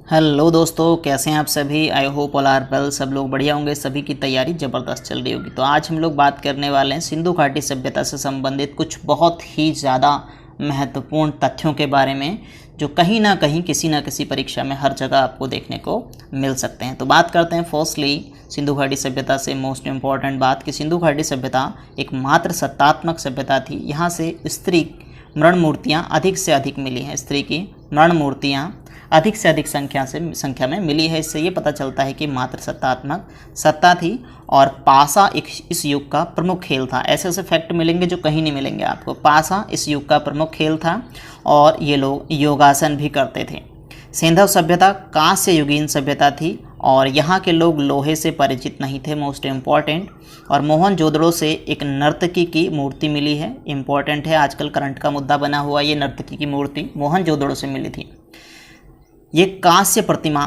Hello दोस्तों, कैसे हैं आप सभी। I hope all are well. सब लोग बढ़िया होंगे, सभी की तैयारी ज़बरदस्त चल रही होगी। तो आज हम लोग बात करने वाले हैं सिंधु घाटी सभ्यता से संबंधित कुछ बहुत ही ज़्यादा महत्वपूर्ण तथ्यों के बारे में, जो कहीं ना कहीं किसी ना किसी परीक्षा में हर जगह आपको देखने को मिल सकते हैं। तो बात करते हैं फर्स्टली सिंधु घाटी सभ्यता से मोस्ट इम्पॉर्टेंट बात कि सिंधु घाटी सभ्यता एक मात्र सत्तात्मक सभ्यता थी। यहाँ से स्त्री मृण मूर्तियाँ अधिक से अधिक मिली हैं। स्त्री की मृण मूर्तियाँ अधिक से अधिक संख्या में मिली है। इससे ये पता चलता है कि मात्र सत्तात्मक सत्ता थी और पासा एक इस युग का प्रमुख खेल था। ऐसे ऐसे फैक्ट मिलेंगे जो कहीं नहीं मिलेंगे आपको। पासा इस युग का प्रमुख खेल था और ये लोग योगासन भी करते थे। सिंधु सभ्यता कांस्य युगीन सभ्यता थी और यहाँ के लोग लोहे से परिचित नहीं थे, मोस्ट इम्पॉर्टेंट। और मोहनजोदड़ो से एक नर्तकी की मूर्ति मिली है, इम्पॉर्टेंट है, आजकल करंट का मुद्दा बना हुआ। ये नर्तकी की मूर्ति मोहनजोदड़ो से मिली थी। ये कांस्य प्रतिमा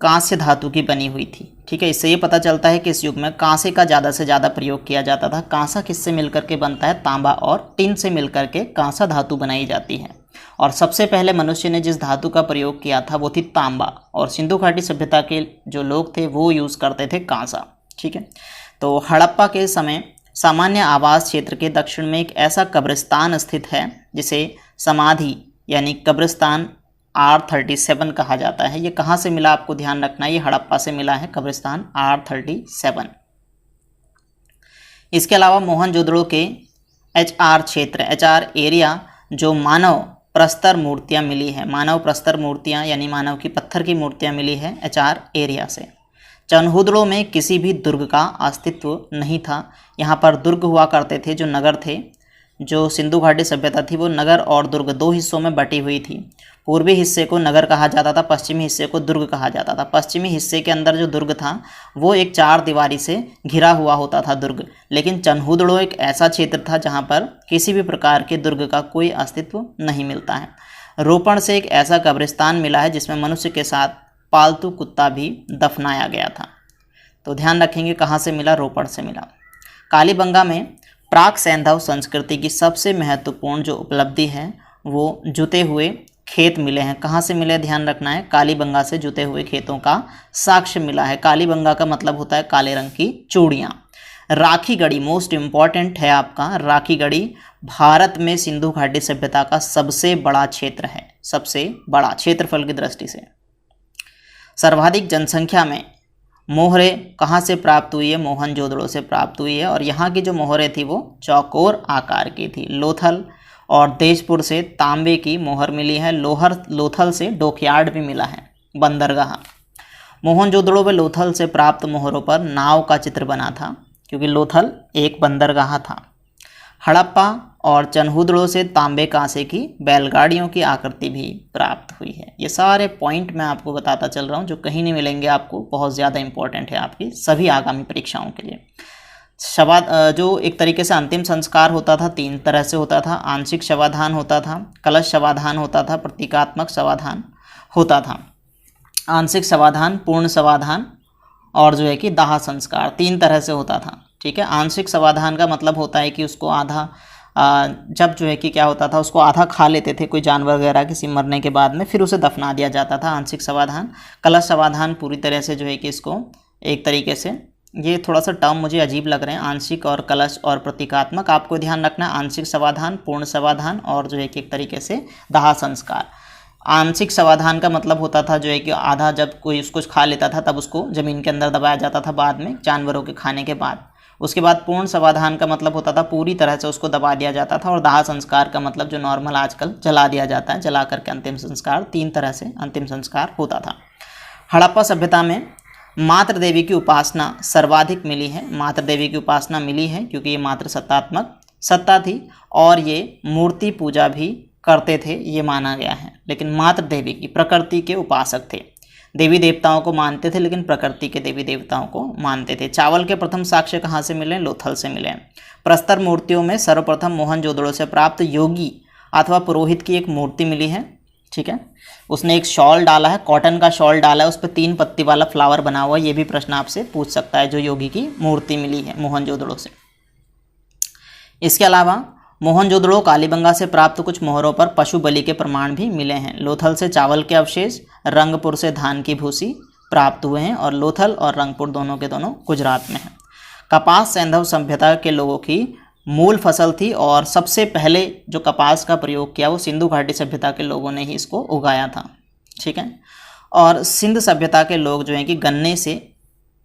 कांस्य धातु की बनी हुई थी। ठीक है, इससे ये पता चलता है कि इस युग में कांसे का ज़्यादा से ज़्यादा प्रयोग किया जाता था। कांसा किससे मिलकर के बनता है? तांबा और टिन से मिलकर के कांसा धातु बनाई जाती है। और सबसे पहले मनुष्य ने जिस धातु का प्रयोग किया था वो थी तांबा, और सिंधु घाटी सभ्यता के जो लोग थे वो यूज़ करते थे कांसा। ठीक है, तो हड़प्पा के समय सामान्य आवास क्षेत्र के दक्षिण में एक ऐसा कब्रिस्तान स्थित है जिसे समाधि यानी कब्रिस्तान R37 कहा जाता है। ये कहाँ से मिला आपको ध्यान रखना है, ये हड़प्पा से मिला है कब्रिस्तान R37। इसके अलावा मोहनजोदड़ो के HR क्षेत्र HR एरिया जो मानव प्रस्तर मूर्तियाँ मिली है, मानव प्रस्तर मूर्तियाँ यानी मानव की पत्थर की मूर्तियाँ मिली है HR एरिया से। चनहुदड़ो में किसी भी दुर्ग का अस्तित्व नहीं था। यहाँ पर दुर्ग हुआ करते थे, जो नगर थे। जो सिंधु घाटी सभ्यता थी वो नगर और दुर्ग दो हिस्सों में बटी हुई थी। पूर्वी हिस्से को नगर कहा जाता था, पश्चिमी हिस्से को दुर्ग कहा जाता था। पश्चिमी हिस्से के अंदर जो दुर्ग था वो एक चार दीवारी से घिरा हुआ होता था दुर्ग। लेकिन चनहुदड़ो एक ऐसा क्षेत्र था जहाँ पर किसी भी प्रकार के दुर्ग का कोई अस्तित्व नहीं मिलता है। रोपण से एक ऐसा कब्रिस्तान मिला है जिसमें मनुष्य के साथ पालतू कुत्ता भी दफनाया गया था। तो ध्यान रखेंगे कहाँ से मिला, रोपण से मिला। कालीबंगा में प्राक सैंधव संस्कृति की सबसे महत्वपूर्ण जो उपलब्धि है वो जुते हुए खेत मिले हैं। कहाँ से मिले, ध्यान रखना है, कालीबंगा से जुते हुए खेतों का साक्ष्य मिला है। कालीबंगा का मतलब होता है काले रंग की चूड़ियाँ। राखी गढ़ी मोस्ट इम्पॉर्टेंट है आपका। राखी गढ़ी भारत में सिंधु घाटी सभ्यता का सबसे बड़ा क्षेत्र है, सबसे बड़ा क्षेत्रफल की दृष्टि से। सर्वाधिक जनसंख्या में मोहरे कहाँ से प्राप्त हुई है? मोहनजोदड़ो से प्राप्त हुई है। और यहाँ की जो मोहरें थी वो चौकोर आकार की थी। लोथल और तेजपुर से तांबे की मोहर मिली है। लोथल से डॉकयार्ड भी मिला है, बंदरगाह। मोहनजोदड़ो व लोथल से प्राप्त मोहरों पर नाव का चित्र बना था, क्योंकि लोथल एक बंदरगाह था। हड़प्पा और चनहुदड़ो से तांबे कांसे की बैलगाड़ियों की आकृति भी प्राप्त हुई है। ये सारे पॉइंट मैं आपको बताता चल रहा हूँ जो कहीं नहीं मिलेंगे आपको, बहुत ज़्यादा इंपॉर्टेंट है आपकी सभी आगामी परीक्षाओं के लिए। जो एक तरीके से अंतिम संस्कार होता था, तीन तरह से होता था। आंशिक शवाधान होता था, कलश शवाधान होता था, प्रतीकात्मक शवाधान होता था। आंशिक शवाधान, पूर्ण शवाधान और जो है कि दाह संस्कार, तीन तरह से होता था। ठीक है, आंशिक शवाधान का मतलब होता है कि उसको आधा जब जो है कि क्या होता था, उसको आधा खा लेते थे कोई जानवर वगैरह किसी मरने के बाद में, फिर उसे दफना दिया जाता था, आंशिक शवाधान। कलश शवाधान पूरी तरह से जो है कि इसको एक तरीके से, ये थोड़ा सा टर्म मुझे अजीब लग रहे हैं, आंशिक और कलश और प्रतीकात्मक, आपको ध्यान रखना है। आंशिक शवाधान, पूर्ण शवाधान और जो है कि एक तरीके से दाह संस्कार। आंशिक शवाधान का मतलब होता था जो है कि आधा जब कोई उसको खा लेता था तब उसको ज़मीन के अंदर दबाया जाता था बाद में, जानवरों के खाने के बाद। उसके बाद पूर्ण शवाधान का मतलब होता था पूरी तरह से उसको दबा दिया जाता था। और दाह संस्कार का मतलब जो नॉर्मल आजकल जला दिया जाता है, जला करके अंतिम संस्कार, तीन तरह से अंतिम संस्कार होता था। हड़प्पा सभ्यता में मातृ देवी की उपासना सर्वाधिक मिली है। मातृ देवी की उपासना मिली है क्योंकि ये मातृ सत्तात्मक सत्ता थी और ये मूर्ति पूजा भी करते थे, ये माना गया है। लेकिन मातृ देवी की, प्रकृति के उपासक थे, देवी देवताओं को मानते थे लेकिन प्रकृति के देवी देवताओं को मानते थे। चावल के प्रथम साक्ष्य कहाँ से मिले? लोथल से मिले। प्रस्तर मूर्तियों में सर्वप्रथम मोहनजोदड़ो से प्राप्त योगी अथवा पुरोहित की एक मूर्ति मिली है। ठीक है, उसने एक शॉल डाला है, कॉटन का शॉल डाला है, उस पर 3 पत्ती वाला फ्लावर बना हुआ है। ये भी प्रश्न आपसे पूछ सकता है, जो योगी की मूर्ति मिली है मोहनजोदड़ो से। इसके अलावा मोहनजोदड़ो कालीबंगा से प्राप्त कुछ मोहरों पर पशु बलि के प्रमाण भी मिले हैं। लोथल से चावल के अवशेष, रंगपुर से धान की भूसी प्राप्त हुए हैं और लोथल और रंगपुर दोनों के दोनों गुजरात में हैं। कपास सैंधव सभ्यता के लोगों की मूल फसल थी और सबसे पहले जो कपास का प्रयोग किया वो सिंधु घाटी सभ्यता के लोगों ने ही इसको उगाया था। ठीक है। और सिंध सभ्यता के लोग जो हैं कि गन्ने से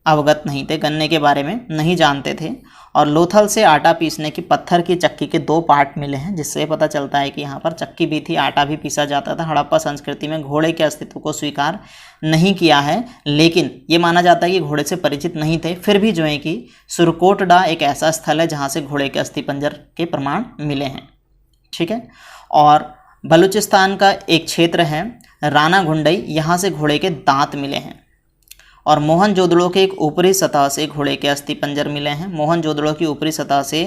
अवगत नहीं थे, गन्ने के बारे में नहीं जानते थे। और लोथल से आटा पीसने की पत्थर की चक्की के 2 पार्ट मिले हैं, जिससे पता चलता है कि यहाँ पर चक्की भी थी, आटा भी पीसा जाता था। हड़प्पा संस्कृति में घोड़े के अस्तित्व को स्वीकार नहीं किया है, लेकिन ये माना जाता है कि घोड़े से परिचित नहीं थे। फिर भी जो है कि सुरकोटडा एक ऐसा स्थल है जहाँ से घोड़े के अस्थिपंजर के प्रमाण मिले हैं। ठीक है। और बलूचिस्तान का एक क्षेत्र है राना घुंडई, यहाँ से घोड़े के दांत मिले हैं। और मोहनजोदड़ो के एक ऊपरी सतह से घोड़े के अस्थिपंजर मिले हैं। मोहनजोदड़ो की ऊपरी सतह से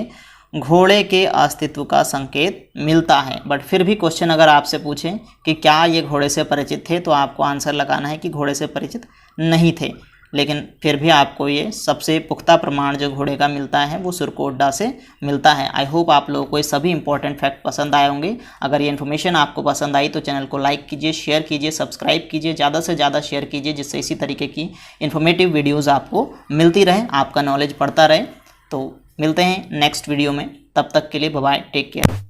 घोड़े के अस्तित्व का संकेत मिलता है। बट फिर भी क्वेश्चन अगर आपसे पूछें कि क्या ये घोड़े से परिचित थे, तो आपको आंसर लगाना है कि घोड़े से परिचित नहीं थे। लेकिन फिर भी आपको ये सबसे पुख्ता प्रमाण जो घोड़े का मिलता है वो सुरकोटडा से मिलता है। आई होप आप लोगों को ये सभी इंपॉर्टेंट फैक्ट पसंद आए होंगे। अगर ये इन्फॉर्मेशन आपको पसंद आई तो चैनल को लाइक कीजिए, शेयर कीजिए, सब्सक्राइब कीजिए, ज़्यादा से ज़्यादा शेयर कीजिए, जिससे इसी तरीके की इन्फॉर्मेटिव वीडियोज़ आपको मिलती रहे, आपका नॉलेज बढ़ता रहे। तो मिलते हैं नेक्स्ट वीडियो में, तब तक के लिए बाय बाय, टेक केयर।